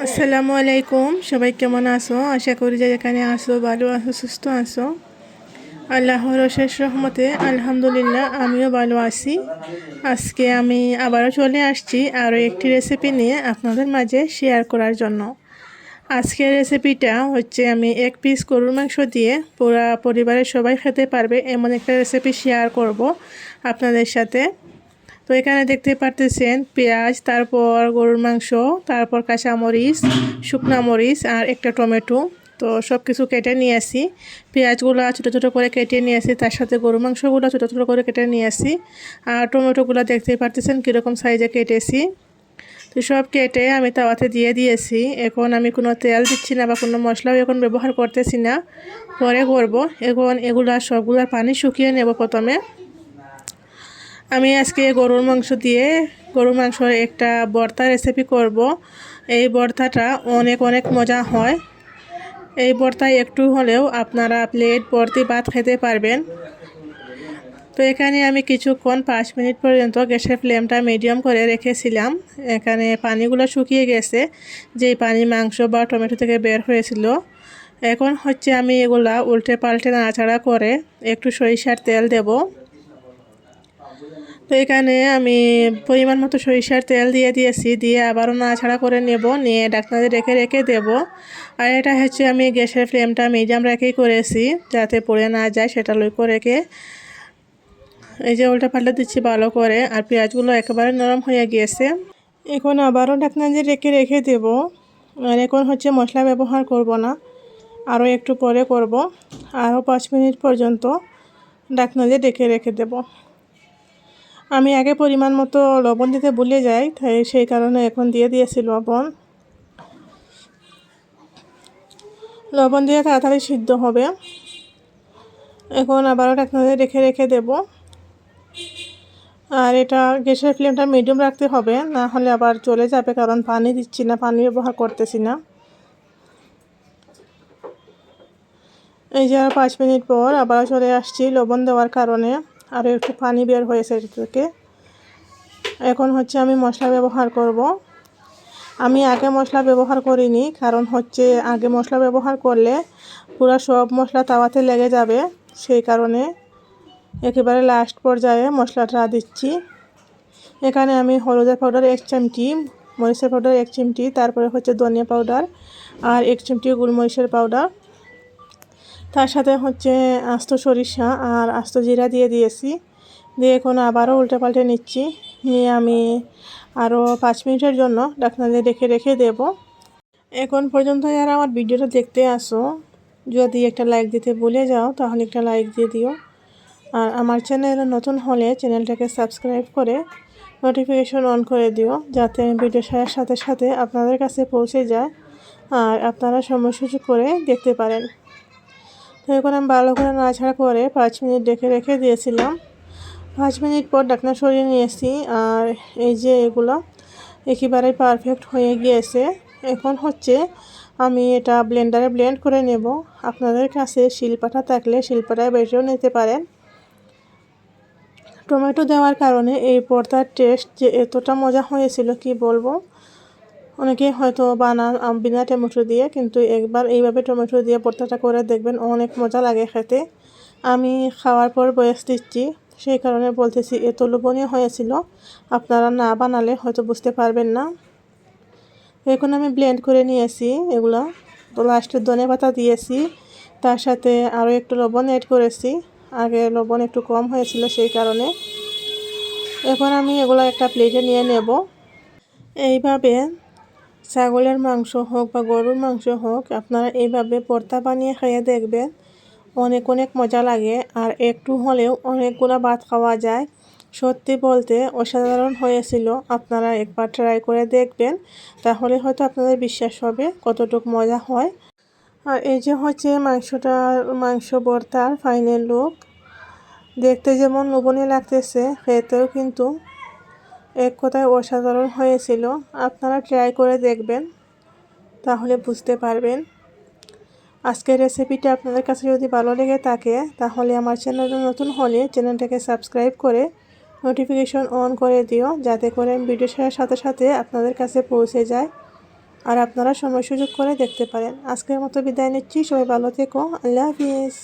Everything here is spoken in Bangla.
আসসালামু আলাইকুম, সবাই কেমন আছো? আশা করি যে যেখানে আসো ভালো আছো, সুস্থ আছো। আল্লাহর অশেষ রহমতে আলহামদুলিল্লাহ আমিও ভালো আছি। আজকে আমি আবারও চলে আসছি আরও একটি রেসিপি নিয়ে আপনাদের মাঝে শেয়ার করার জন্য। আজকের রেসিপিটা হচ্ছে আমি 1 পিস গরুর মাংস দিয়ে পুরা পরিবারের সবাই খেতে পারবে এমন একটা রেসিপি শেয়ার করব আপনাদের সাথে। তো এখানে দেখতে পারতেছেন পেঁয়াজ, তারপর গরুর মাংস, তারপর কাঁচামরিচ, শুকনা মরিচ আর একটা টমেটো। তো সব কিছু কেটে নিয়ে আসি। পেঁয়াজগুলো ছোটো ছোটো করে কেটে নিয়ে আসি, তার সাথে গরুর মাংসগুলো ছোটো ছোটো করে কেটে নিয়ে আসি। আর টমেটোগুলো দেখতেই পারতেছেন কীরকম সাইজে কেটেছি। তো সব কেটে আমি তাওয়াতে দিয়ে দিয়েছি। এখন আমি কোনো তেল দিচ্ছি না বা কোনো মশলাও এখন ব্যবহার করতেছি না, পরে করব। এখন এগুলা সবগুলার পানি শুকিয়ে নেব প্রথমে। আমি আজকে গরুর মাংসর একটা ভর্তা রেসিপি করব। এই ভর্তাটা অনেক অনেক মজা হয়। এই ভর্তায় একটু হলেও আপনারা প্লেট ভর্তি ভাত খেতে পারবেন। তো এখানে আমি কিছুক্ষণ 5 মিনিট পর্যন্ত গ্যাসের ফ্লেমটা মিডিয়াম করে রেখেছিলাম। এখানে পানিগুলো শুকিয়ে গেছে, যেই পানি মাংস বা টমেটো থেকে বের হয়েছিল। এখন হচ্ছে আমি এগুলা উল্টে পাল্টে নাড়াচাড়া করে একটু সরিষার তেল দেব। তো এখানে আমি পরিমাণ মতো সরিষার তেল দিয়ে দিয়েছি, দিয়ে আবারও নাড়াচাড়া করে নেব, নিয়ে ঢাকনা দিয়ে রেখে রেখে দেব। আর এটা হচ্ছে আমি গ্যাসের ফ্লেমটা মিডিয়াম রেখেই করেছি, যাতে পড়ে না যায় সেটা লক্ষ্য রেখে। এই যে উল্টা পাল্টা দিচ্ছি ভালো করে, আর পেঁয়াজগুলো একেবারে নরম হয়ে গিয়েছে। এখন আবারও ঢাকনা দিয়ে রেখে রেখে দেব। আর এখন হচ্ছে মশলা ব্যবহার করব না, আরও একটু পরে করব। আরও 5 মিনিট পর্যন্ত ঢাকনা দিয়ে রেখে রেখে দেব। আমি আগে পরিমাণ মতো লবণ দিতে ভুলে যাই, তাই সেই কারণে এখন দিয়ে দিয়েছি লবণ। লবণ দিয়ে তাড়াতাড়ি সিদ্ধ হবে। এখন আবারও ঢাকনা দিয়ে রেখে রেখে দেব। আর এটা গ্যাসের ফ্লেমটা মিডিয়াম রাখতে হবে, না হলে আবার চলে যাবে, কারণ পানি দিচ্ছি না, পানি ব্যবহার করতেছি না। এই যে আর 5 মিনিট পর আবার চলে আসছি লবণ দেওয়ার কারণে, আরও একটু পানি বের হয়েছে এটা থেকে। এখন হচ্ছে আমি মশলা ব্যবহার করব। আমি আগে মশলা ব্যবহার করিনি, কারণ হচ্ছে আগে মশলা ব্যবহার করলে পুরো সব মশলা তাওয়াতে লেগে যাবে, সেই কারণে একেবারে লাস্ট পর্যায়ে মশলাটা দিচ্ছি। এখানে আমি হলুদের পাউডার 1 চিমটি, মরিচের পাউডার 1 চিমটি, তারপরে হচ্ছে ধনিয়া পাউডার আর 1 চিমটি গোলমরিচের পাউডার, তার সাথে হচ্ছে আস্ত সরিষা আর আস্ত জিরা দিয়ে দিয়েছি। দিয়ে এখন আবারও উল্টে পাল্টে নিচ্ছি, নিয়ে আমি আরও 5 মিনিটের জন্য ঢাকনা দিয়ে রেখে রেখে দেব। এখন পর্যন্ত যারা আমার ভিডিওটা দেখতে আসো, যদি একটা লাইক দিতে ভুলে যাও তাহলে একটা লাইক দিয়ে দিও। আর আমার চ্যানেলে নতুন হলে চ্যানেলটাকে সাবস্ক্রাইব করে নোটিফিকেশন অন করে দিও, যাতে আমি ভিডিও ছাড়ার সাথে সাথে আপনাদের কাছে পৌঁছে যায় আর আপনারা সময় সুযোগ করে দেখতে পারেন। তো এখন আমি ভালো করে নাড়াচাড়া করে 5 মিনিট রেখে রেখে দিয়েছিলাম। 5 মিনিট পর ঢাকনা সরিয়ে নিয়েছি, আর এই যে এগুলো একেবারে পারফেক্ট হয়ে গিয়েছে। এখন হচ্ছে আমি এটা ব্লেন্ডারে ব্লেন্ড করে নেব। আপনাদের কাছে শিলপাটা থাকলে শিলপাটায় বেটেও নিতে পারেন। টমেটো দেওয়ার কারণে এই ভর্তার টেস্ট যে এতটা মজা হয়েছিল কি বলবো। অনেকেই হয়তো বানান বিনা টমেটো দিয়ে, কিন্তু একবার এইভাবে টমেটো দিয়ে ভর্তাটা করে দেখবেন, অনেক মজা লাগে খেতে। আমি খাওয়ার পর বয়স দিচ্ছি, সেই কারণে বলতেছি এত লোভনীয় হয়েছিল, আপনারা না বানালে হয়তো বুঝতে পারবেন না। এখন আমি ব্লেন্ড করে নিয়েছি এগুলো। তো লাস্টে ধনেপাতা দিয়েছি, তার সাথে আরও একটু লবণ অ্যাড করেছি। আগে লবণ একটু কম হয়েছিল সেই কারণে। এখন আমি এগুলো একটা প্লেটে নিয়ে নেব। এইভাবে ছাগলের মাংস হোক বা গরুর মাংস হোক, আপনারা এইভাবে ভর্তা বানিয়ে খেয়ে দেখবেন, অনেক অনেক মজা লাগে। আর একটু হলেও অনেকগুলো ভাত খাওয়া যায়। সত্যি বলতে অসাধারণ হয়েছিল। আপনারা একবার ট্রাই করে দেখবেন, তাহলে হয়তো আপনাদের বিশ্বাস হবে কতটুকু মজা হয়। আর এই যে হচ্ছে মাংস ভর্তার ফাইনাল লুক। দেখতে যেমন লোভনীয় লাগতেছে, খেতেও কিন্তু এক কথায় অসাধারণ হয়েছিল। আপনারা ট্রাই করে দেখবেন, তাহলে বুঝতে পারবেন। আজকের রেসিপিটা আপনাদের কাছে যদি ভালো লেগে থাকে, তাহলে আমার চ্যানেলে নতুন হলে চ্যানেলটাকে সাবস্ক্রাইব করে নোটিফিকেশন অন করে দিও, যাতে করে ভিডিও ছাড়ার সাথে সাথে আপনাদের কাছে পৌঁছে যায়। আর আপনারা সময় সুযোগ করে দেখতে পারেন। আজকের মতো বিদায় নিচ্ছি, সবাই ভালো থেকো, আল্লাহ হাফিজ।